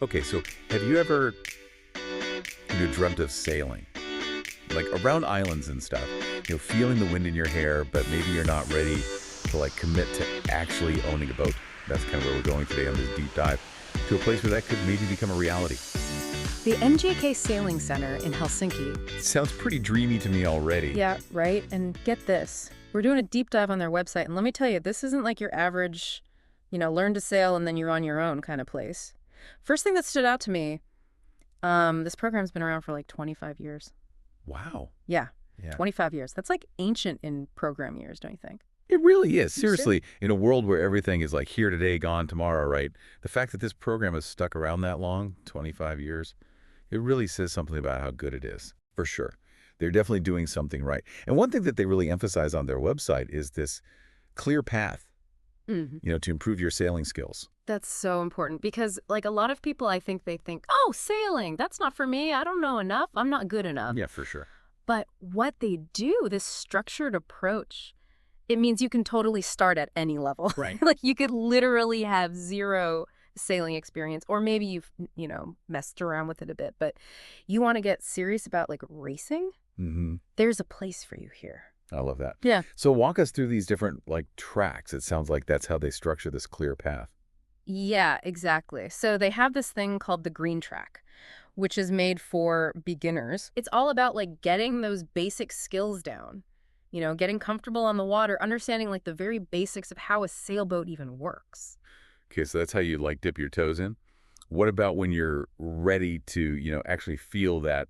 Okay, so have you ever dreamt of sailing? Like around islands and stuff, feeling the wind in your hair, but maybe you're not ready to like commit to actually owning a boat. That's kind of where we're going today on this deep dive to a place where that could maybe become a reality. The NJK Sailing Center in Helsinki. Sounds pretty dreamy to me already. Yeah, right? And get this. We're doing a deep dive on their website, and let me tell you, this isn't like your average, learn to sail and then you're on your own kind of place. First thing that stood out to me, this program's been around for like 25 years. Wow. Yeah, Yeah. 25 years. That's like ancient in program years, don't you think? It really is. Seriously, in a world where everything is like here today, gone tomorrow, right? The fact that this program has stuck around that long, 25 years, it really says something about how good it is, for sure. They're definitely doing something right. And one thing that they really emphasize on their website is this clear path, to improve your sailing skills. That's so important because, like, a lot of people, I think they think, oh, sailing, that's not for me. I don't know enough. I'm not good enough. Yeah, for sure. But what they do, this structured approach, it means you can totally start at any level. Right. Like, you could literally have zero sailing experience, or maybe you've, messed around with it a bit, but you want to get serious about, like, racing? There's a place for you here. I love that. Yeah. So walk us through these different, like, tracks. It sounds like that's how they structure this clear path. Yeah, exactly. So they have this thing called the green track, which is made for beginners. It's all about like getting those basic skills down, getting comfortable on the water, understanding like the very basics of how a sailboat even works. Okay, so that's how you, like, dip your toes in. What about when you're ready to, actually feel that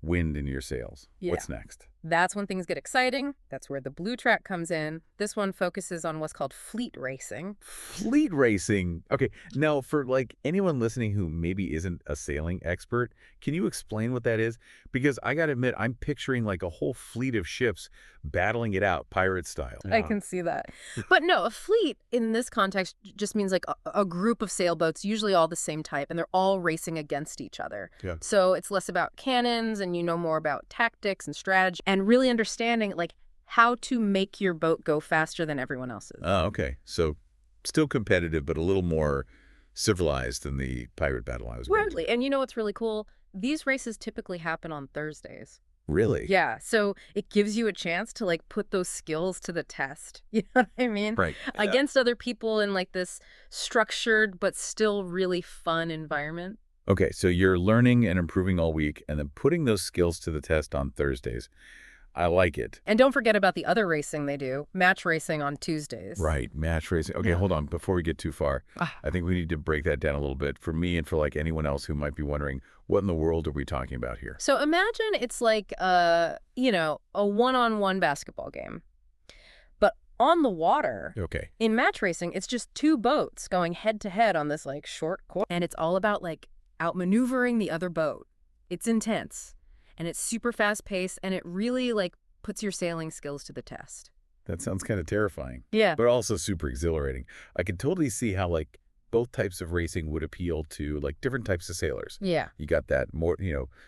wind in your sails? Yeah. What's next? That's when things get exciting. That's where the blue track comes in. This one focuses on what's called fleet racing. Fleet racing. Okay, now for like anyone listening who maybe isn't a sailing expert, can you explain what that is? Because I gotta admit, I'm picturing like a whole fleet of ships battling it out, pirate style. I can see that. But no, a fleet in this context just means like a group of sailboats, usually all the same type, and they're all racing against each other. Yeah. So it's less about cannons and more about tactics and strategy and really understanding like how to make your boat go faster than everyone else's. Oh, okay. So still competitive, but a little more civilized than the pirate battle I was going to. Weirdly. And you know what's really cool? These races typically happen on Thursdays. Really? Yeah, so it gives you a chance to like put those skills to the test. You know what I mean? Right. Against other people in like this structured but still really fun environment. Okay, so you're learning and improving all week and then putting those skills to the test on Thursdays. I like it. And don't forget about the other racing they do, match racing on Tuesdays. Right, match racing. Okay, hold on. Before we get too far, I think we need to break that down a little bit for me and for like anyone else who might be wondering, what in the world are we talking about here? So imagine it's like, a one-on-one basketball game. But on the water, Okay. in match racing, it's just two boats going head-to-head on this like short course. And it's all about like outmaneuvering the other boat. It's intense. And it's super fast-paced, and it really, like, puts your sailing skills to the test. That sounds kind of terrifying. Yeah. But also super exhilarating. I can totally see how, like, both types of racing would appeal to, like, different types of sailors. Yeah. You got that more,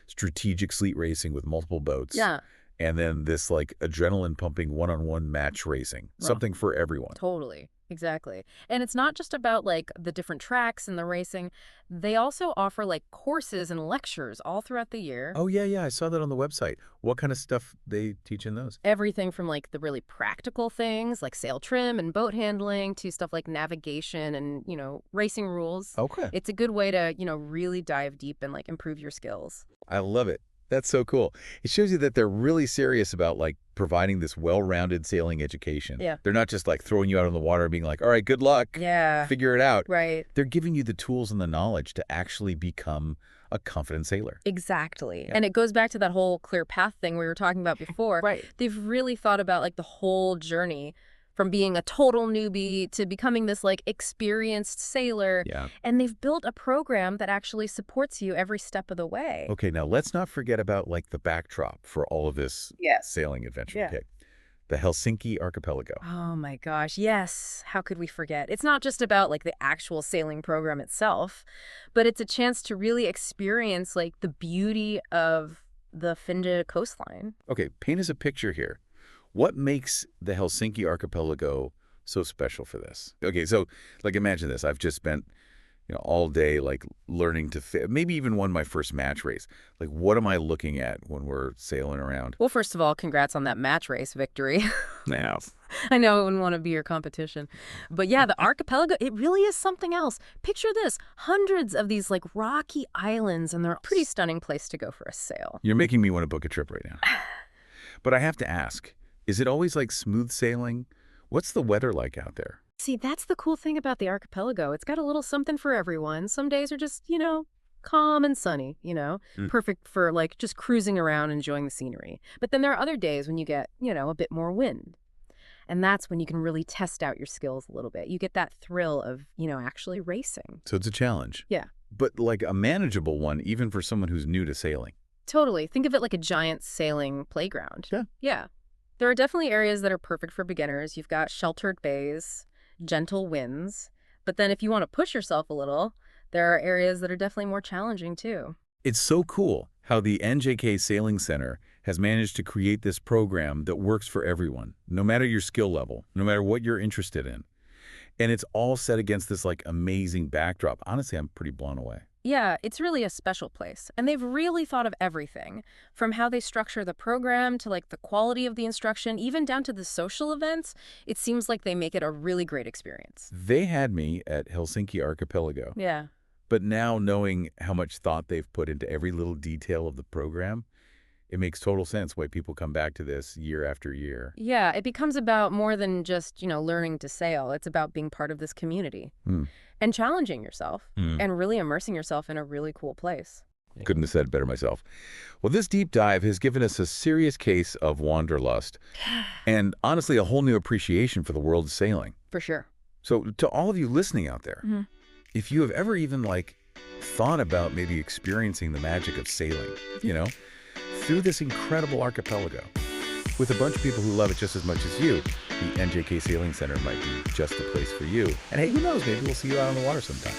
strategic fleet racing with multiple boats. Yeah. And then this, like, adrenaline-pumping one-on-one match racing. Something for everyone. Totally. Exactly. And it's not just about, like, the different tracks and the racing. They also offer, like, courses and lectures all throughout the year. Oh, yeah. I saw that on the website. What kind of stuff they teach in those? Everything from, like, the really practical things, like sail trim and boat handling, to stuff like navigation and, racing rules. Okay. It's a good way to, really dive deep and, like, improve your skills. I love it. That's so cool. It shows you that they're really serious about like providing this well-rounded sailing education. Yeah. They're not just like throwing you out on the water and being like, all right, good luck. Yeah. Figure it out. Right. They're giving you the tools and the knowledge to actually become a confident sailor. Exactly. Yeah. And it goes back to that whole clear path thing we were talking about before. Right. They've really thought about like the whole journey from being a total newbie to becoming this like experienced sailor. Yeah. And they've built a program that actually supports you every step of the way. Okay, now let's not forget about like the backdrop for all of this sailing adventure. Yeah. Okay. The Helsinki archipelago. Oh my gosh, yes. How could we forget? It's not just about like the actual sailing program itself, but it's a chance to really experience like the beauty of the Finja coastline. Okay, paint us a picture here. What makes the Helsinki archipelago so special for this? Okay, so like imagine this. I've just spent all day, like learning to fit, maybe even won my first match race. Like, what am I looking at when we're sailing around? Well, first of all, congrats on that match race victory. Now, I know I wouldn't want to be your competition. But yeah, the archipelago, it really is something else. Picture this, hundreds of these like rocky islands, and they're a pretty stunning place to go for a sail. you're making me want to book a trip right now. But I have to ask, is it always like smooth sailing? What's the weather like out there? See, that's the cool thing about the archipelago. It's got a little something for everyone. Some days are just, calm and sunny, perfect for like just cruising around, enjoying the scenery. But then there are other days when you get, a bit more wind. And that's when you can really test out your skills a little bit. You get that thrill of, actually racing. So it's a challenge. Yeah, But like a manageable one, even for someone who's new to sailing. totally. Think of it like a giant sailing playground. Yeah. Yeah. There are definitely areas that are perfect for beginners. You've got sheltered bays, gentle winds. But then if you want to push yourself a little, there are areas that are definitely more challenging too. It's so cool how the NJK Sailing Center has managed to create this program that works for everyone, no matter your skill level, no matter what you're interested in. And it's all set against this like amazing backdrop. Honestly, I'm pretty blown away. Yeah, it's really a special place. And they've really thought of everything, from how they structure the program to like the quality of the instruction, even down to the social events. It seems like they make it a really great experience. They had me at Helsinki Archipelago, Yeah. but now knowing how much thought they've put into every little detail of the program, it makes total sense why people come back to this year after year. Yeah, it becomes about more than just, learning to sail. It's about being part of this community Hmm. and challenging yourself Hmm. and really immersing yourself in a really cool place. Couldn't have said it better myself. Well, this deep dive has given us a serious case of wanderlust and honestly a whole new appreciation for the world of sailing. For sure. So to all of you listening out there, Mhm. if you have ever even like thought about maybe experiencing the magic of sailing, through this incredible archipelago, with a bunch of people who love it just as much as you, the NJK Sailing Center might be just the place for you. And hey, who knows, maybe we'll see you out on the water sometime.